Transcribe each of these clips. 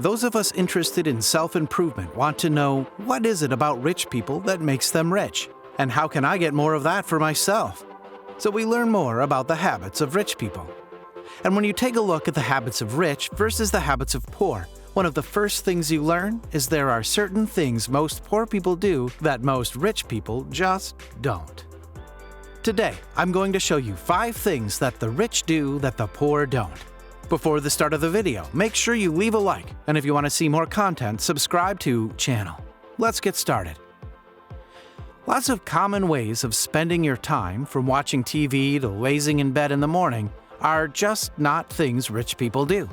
Those of us interested in self-improvement want to know, what is it about rich people that makes them rich? And how can I get more of that for myself? So we learn more about the habits of rich people. And when you take a look at the habits of rich versus the habits of poor, one of the first things you learn is there are certain things most poor people do that most rich people just don't. Today, I'm going to show you 5 things that the rich do that the poor don't. Before the start of the video, make sure you leave a like, and if you want to see more content, subscribe to channel. Let's get started. Lots of common ways of spending your time, from watching TV to lazing in bed in the morning, are just not things rich people do.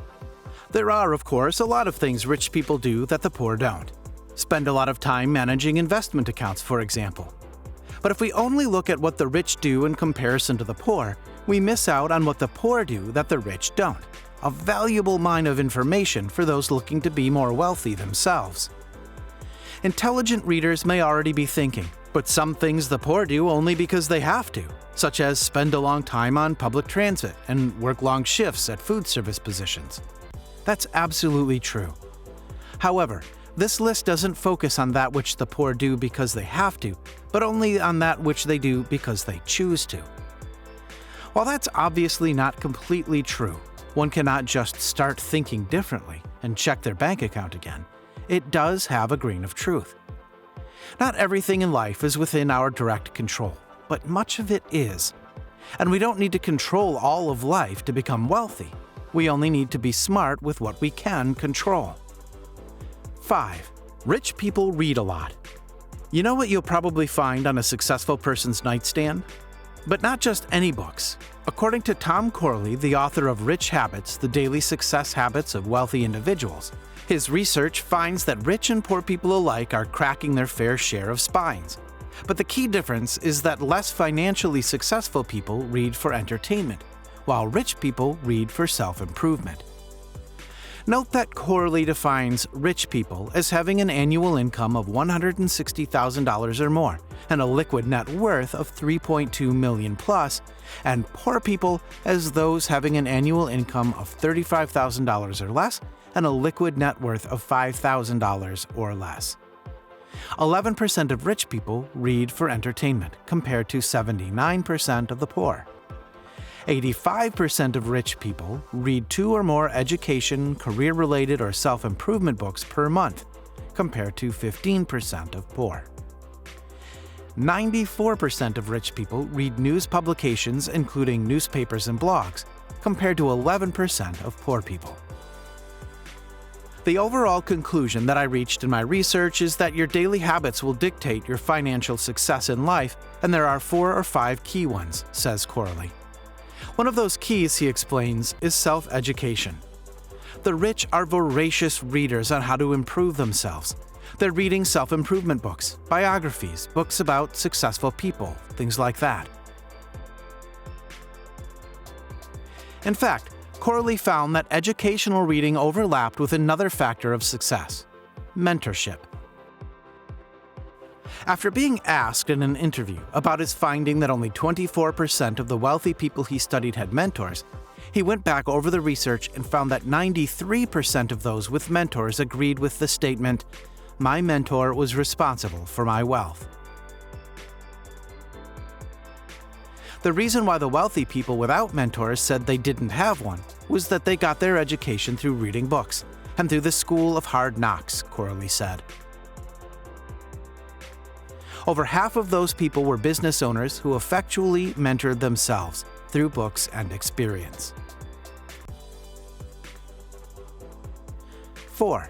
There are, of course, a lot of things rich people do that the poor don't. Spend a lot of time managing investment accounts, for example. But if we only look at what the rich do in comparison to the poor, we miss out on what the poor do that the rich don't. A valuable mine of information for those looking to be more wealthy themselves. Intelligent readers may already be thinking, but some things the poor do only because they have to, such as spend a long time on public transit and work long shifts at food service positions. That's absolutely true. However, this list doesn't focus on that which the poor do because they have to, but only on that which they do because they choose to. While that's obviously not completely true, one cannot just start thinking differently and check their bank account again. It does have a grain of truth. Not everything in life is within our direct control, but much of it is. And we don't need to control all of life to become wealthy. We only need to be smart with what we can control. 5. Rich people read a lot. You know what you'll probably find on a successful person's nightstand? But not just any books. According to Tom Corley, the author of Rich Habits: The Daily Success Habits of Wealthy Individuals, his research finds that rich and poor people alike are cracking their fair share of spines. But the key difference is that less financially successful people read for entertainment, while rich people read for self-improvement. Note that Corley defines rich people as having an annual income of $160,000 or more and a liquid net worth of $3.2 million plus, and poor people as those having an annual income of $35,000 or less and a liquid net worth of $5,000 or less. 11% of rich people read for entertainment, compared to 79% of the poor. 85% of rich people read 2 or more education, career-related, or self-improvement books per month, compared to 15% of poor. 94% of rich people read news publications, including newspapers and blogs, compared to 11% of poor people. The overall conclusion that I reached in my research is that your daily habits will dictate your financial success in life, and there are 4 or 5 key ones, says Corley. One of those keys, he explains, is self-education. The rich are voracious readers on how to improve themselves. They're reading self-improvement books, biographies, books about successful people, things like that. In fact, Corley found that educational reading overlapped with another factor of success: mentorship. After being asked in an interview about his finding that only 24% of the wealthy people he studied had mentors, he went back over the research and found that 93% of those with mentors agreed with the statement, "My mentor was responsible for my wealth." The reason why the wealthy people without mentors said they didn't have one was that they got their education through reading books and through the school of hard knocks, Corley said. Over half of those people were business owners who effectually mentored themselves through books and experience. 4.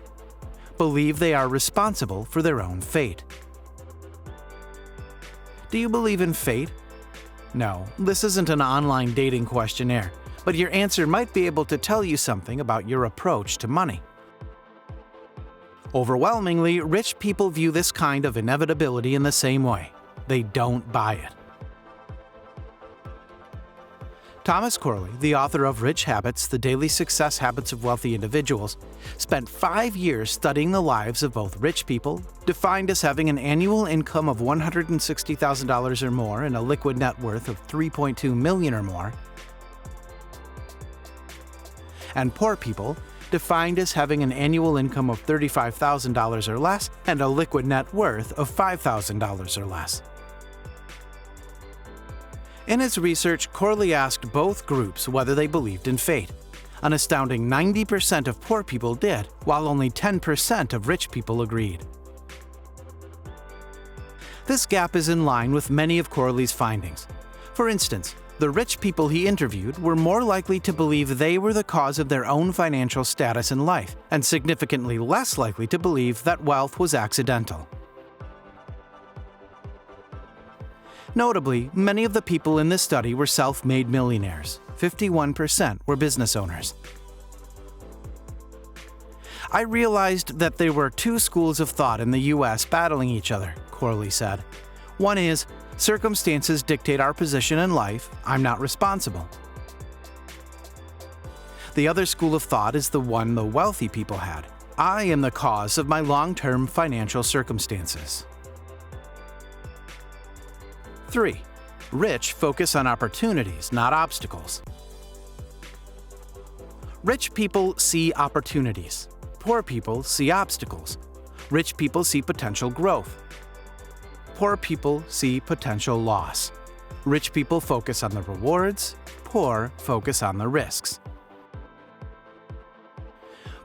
Believe they are responsible for their own fate. Do you believe in fate? No, this isn't an online dating questionnaire, but your answer might be able to tell you something about your approach to money. Overwhelmingly, rich people view this kind of inevitability in the same way. They don't buy it. Thomas Corley, the author of Rich Habits: The Daily Success Habits of Wealthy Individuals, spent 5 years studying the lives of both rich people, defined as having an annual income of $160,000 or more and a liquid net worth of $3.2 million or more, and poor people, defined as having an annual income of $35,000 or less and a liquid net worth of $5,000 or less. In his research, Corley asked both groups whether they believed in fate. An astounding 90% of poor people did, while only 10% of rich people agreed. This gap is in line with many of Corley's findings. For instance, the rich people he interviewed were more likely to believe they were the cause of their own financial status in life, and significantly less likely to believe that wealth was accidental. Notably, many of the people in this study were self-made millionaires. 51% were business owners. I realized that there were two schools of thought in the US battling each other, Corley said. One is, circumstances dictate our position in life, I'm not responsible. The other school of thought is the one the wealthy people had. I am the cause of my long-term financial circumstances. 3. Rich focus on opportunities, not obstacles. Rich people see opportunities. Poor people see obstacles. Rich people see potential growth. Poor people see potential loss. Rich people focus on the rewards. Poor focus on the risks.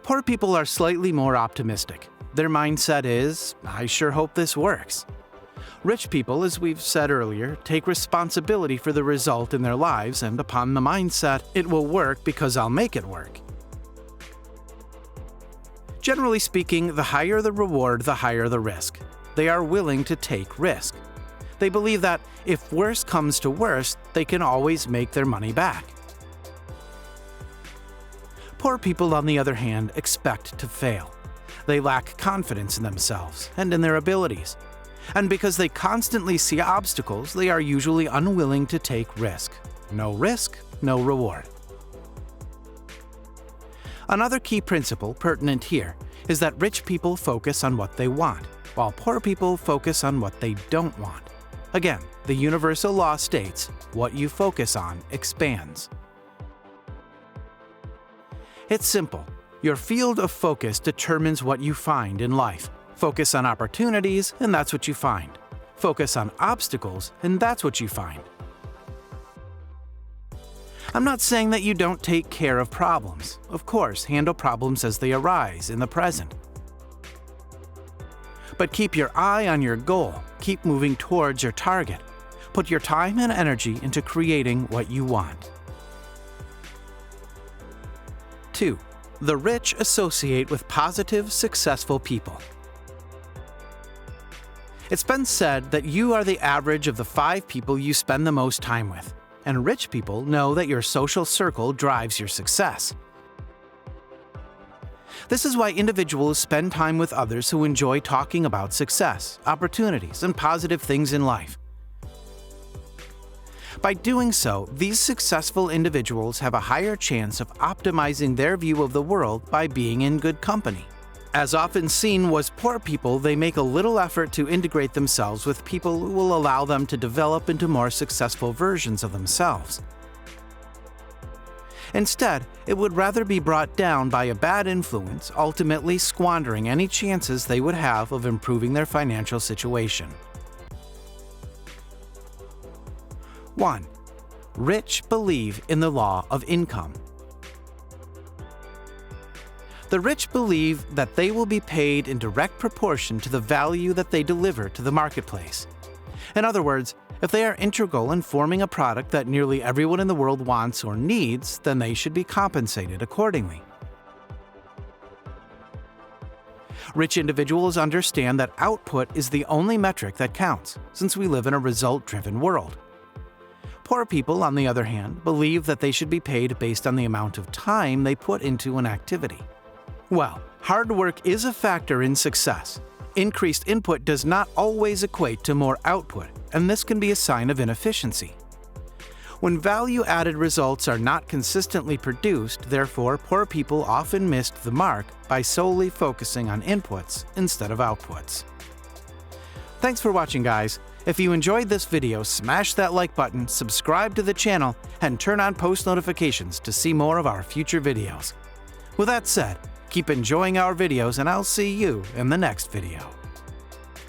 Poor people are slightly more optimistic. Their mindset is, I sure hope this works. Rich people, as we've said earlier, take responsibility for the result in their lives and upon the mindset, it will work because I'll make it work. Generally speaking, the higher the reward, the higher the risk. They are willing to take risk. They believe that if worse comes to worst, they can always make their money back. Poor people, on the other hand, expect to fail. They lack confidence in themselves and in their abilities. And because they constantly see obstacles, they are usually unwilling to take risk. No risk, no reward. Another key principle pertinent here is that rich people focus on what they want, while poor people focus on what they don't want. Again, the universal law states, what you focus on expands. It's simple. Your field of focus determines what you find in life. Focus on opportunities, and that's what you find. Focus on obstacles, and that's what you find. I'm not saying that you don't take care of problems. Of course, handle problems as they arise in the present. But keep your eye on your goal. Keep moving towards your target. Put your time and energy into creating what you want. 2. The rich associate with positive, successful people. It's been said that you are the average of the 5 people you spend the most time with, and rich people know that your social circle drives your success. This is why individuals spend time with others who enjoy talking about success, opportunities, and positive things in life. By doing so, these successful individuals have a higher chance of optimizing their view of the world by being in good company. As often seen was poor people, they make a little effort to integrate themselves with people who will allow them to develop into more successful versions of themselves. Instead, it would rather be brought down by a bad influence, ultimately squandering any chances they would have of improving their financial situation. 1. Rich believe in the law of income. The rich believe that they will be paid in direct proportion to the value that they deliver to the marketplace. In other words, if they are integral in forming a product that nearly everyone in the world wants or needs, then they should be compensated accordingly. Rich individuals understand that output is the only metric that counts, since we live in a result-driven world. Poor people, on the other hand, believe that they should be paid based on the amount of time they put into an activity. Well, hard work is a factor in success. Increased input does not always equate to more output, and this can be a sign of inefficiency. When value-added results are not consistently produced, therefore, poor people often missed the mark by solely focusing on inputs instead of outputs. Thanks for watching, guys. If you enjoyed this video, smash that like button, subscribe to the channel, and turn on post notifications to see more of our future videos. With that said, keep enjoying our videos and I'll see you in the next video.